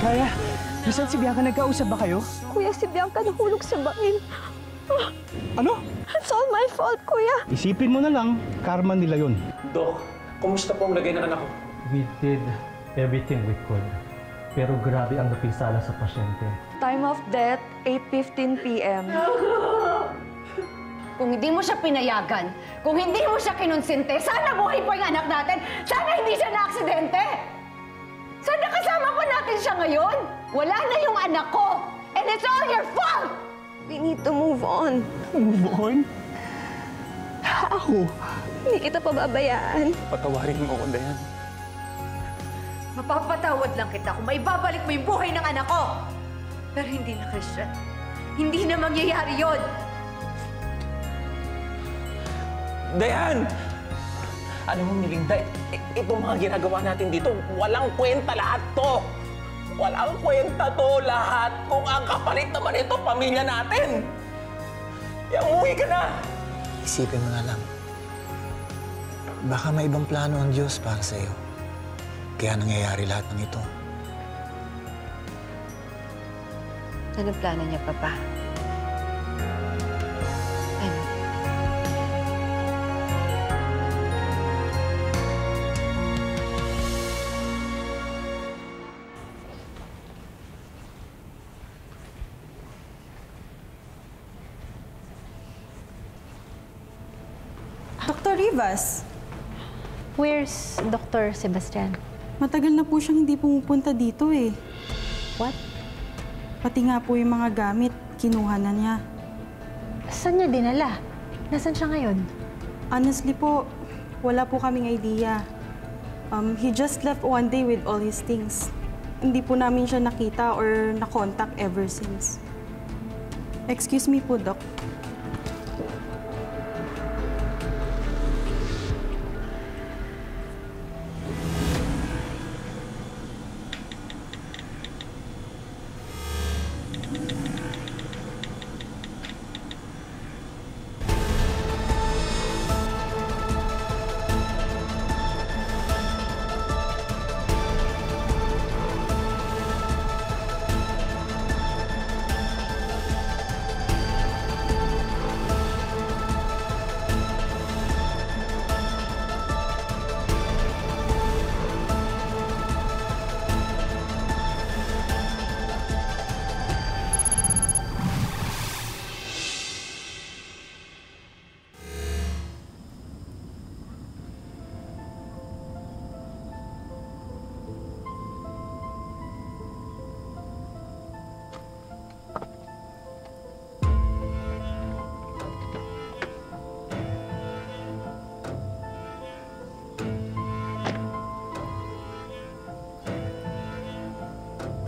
Yaya, Rizal, si Bianca, nagkausap ba kayo? Kuya, si Bianca nahulog sa bain. Ano? It's all my fault, Kuya. Isipin mo na lang, karma nila yun. Dok, kumusta po ang lagay ng anak ko? We did everything we could. Pero grabe ang napinsala sa pasyente. Time of death, 8:15 p.m. Kung hindi mo siya pinayagan, kung hindi mo siya kinonsente, sana buhay pa yung anak natin! Sana hindi siya na-aksidente! Sana kasama pa natin siya ngayon! Wala na yung anak ko! And it's all your fault! We need to move on. Move on? Ako? Hindi kita pababayaan. Patawarin mo ako, Dayan. Mapapatawad lang kita kung maibabalik mo yung buhay ng anak ko! Pero hindi na, Christian. Hindi na mangyayari yun! Dayan! Ano mong nilinda? Itong mga ginagawa natin dito, walang kwenta lahat to! Walang kwenta to lahat kung ang kapalit naman ito, pamilya natin! Kaya umuwi ka na! Isipin mo na lang. Baka may ibang plano ang Diyos para sa'yo. Kaya nangyayari lahat ng ito. Anong plano niya, Papa? Ano? Dr. Rivas, Where's Dr. Sebastian? matagal na po siyang hindi pumupunta dito eh. What? Pati nga po yung mga gamit, kinuha na niya. Saan niya dinala? Nasaan siya ngayon? Honestly po, wala po kaming idea. He just left one day with all his things. Hindi po namin siya nakita or na-contact ever since. Excuse me po, Doc.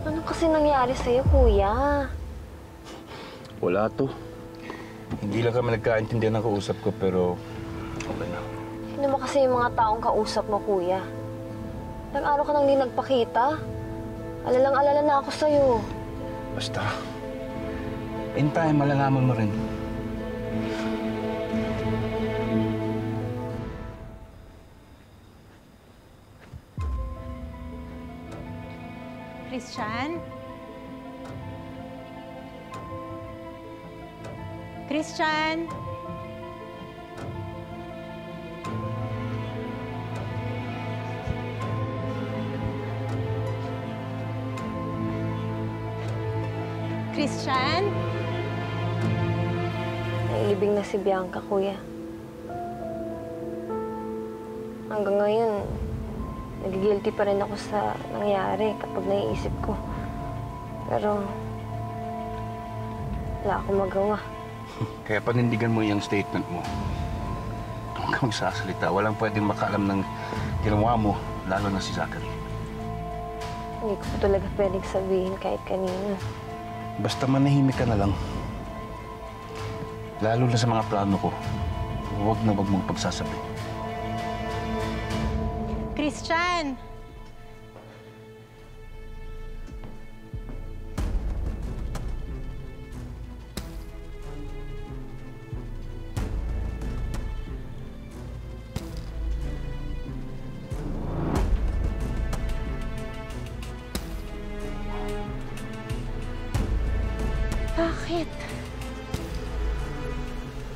Ano kasi nangyari sa'yo, Kuya? Wala to. Hindi lang kami nagkaintindihan ng kausap ko, pero okay na. Sino mo kasi yung mga taong kausap mo, Kuya? Nag-araw ka nang di nagpakita. Alalang-alala na ako sa'yo. Basta, in time, malalaman mo rin. Christian? Christian? Christian? Nailibing na si Bianca, Kuya. Hanggang ngayon, nagigilty pa rin ako sa nangyari kapag naiisip ko. Pero, wala akong magawa. Kaya panindigan mo yung statement mo. Huwag kang magsasalita. Walang pwedeng makaalam ng ginawa mo, lalo na si Zachary. Hindi ko talaga pwedeng sabihin kahit kanino. Basta manahimik ka na lang. Lalo na sa mga plano ko, huwag na huwag mong pagsasabi. Christian! Bakit?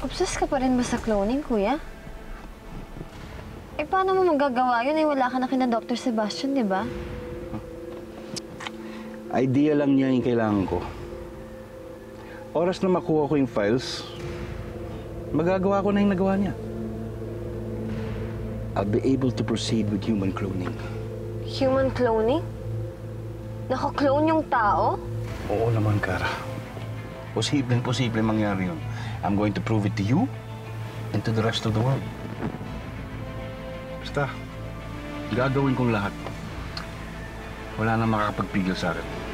Obsessed ka pa rin ba sa cloning, kuya? Eh, paano mo magagawa yun? Eh, wala ka na kina Dr. Sebastian, di ba? Idea lang niya yung kailangan ko. Oras na makuha ko yung files, magagawa ko na yung nagawa niya. I'll be able to proceed with human cloning. Human cloning? Naka-clone yung tao? Oo naman, Kara. Posible mangyari yun. I'm going to prove it to you and to the rest of the world. Basta, gagawin kong lahat. Wala na makakapagpigil sa akin.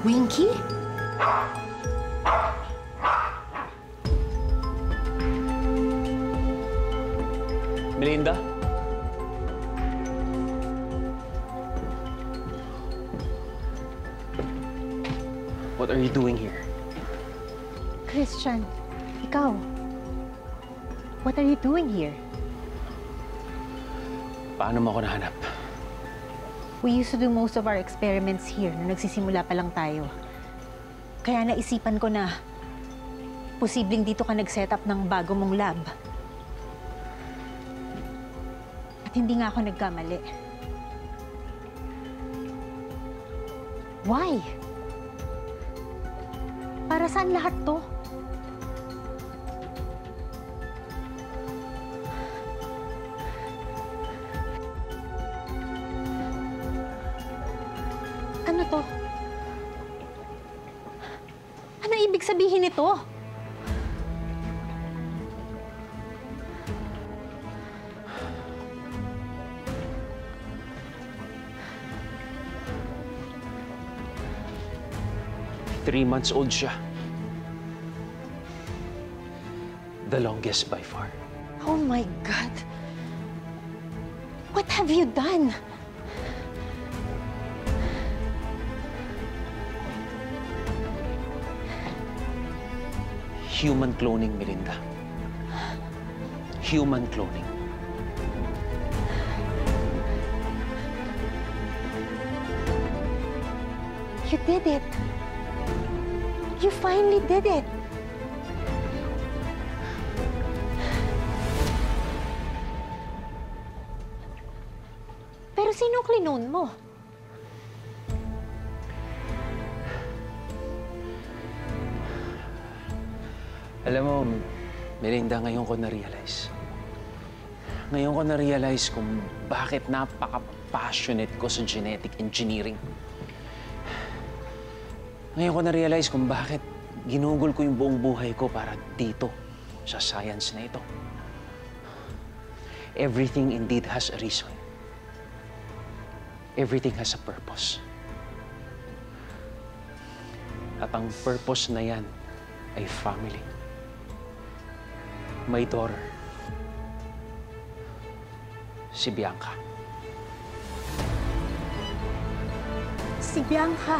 Winky? Melinda? What are you doing here? Christian, ikaw. What are you doing here? Paano mo ako nahanap? We used to do most of our experiments here nung nagsisimula pa lang tayo. Kaya naisipan ko na posibleng dito ka nag-set up ng bago mong lab. At hindi nga ako nagkamali. Why? Para saan lahat to? Ano to? Ano ibig sabihin nito? Three months old siya. The longest by far. Oh my God! What have you done? Human cloning, Melinda. Human cloning. You did it. You finally did it. Pero sino klinone mo? Alam mo, Melinda, ngayon ko na-realize. Ngayon ko na-realize kung bakit napaka-passionate ko sa genetic engineering. Ngayon ko na-realize kung bakit ginugol ko yung buong buhay ko para dito, sa science na ito. Everything indeed has a reason. Everything has a purpose. At ang purpose na yan ay family. My daughter, si Bianca. Si Bianca.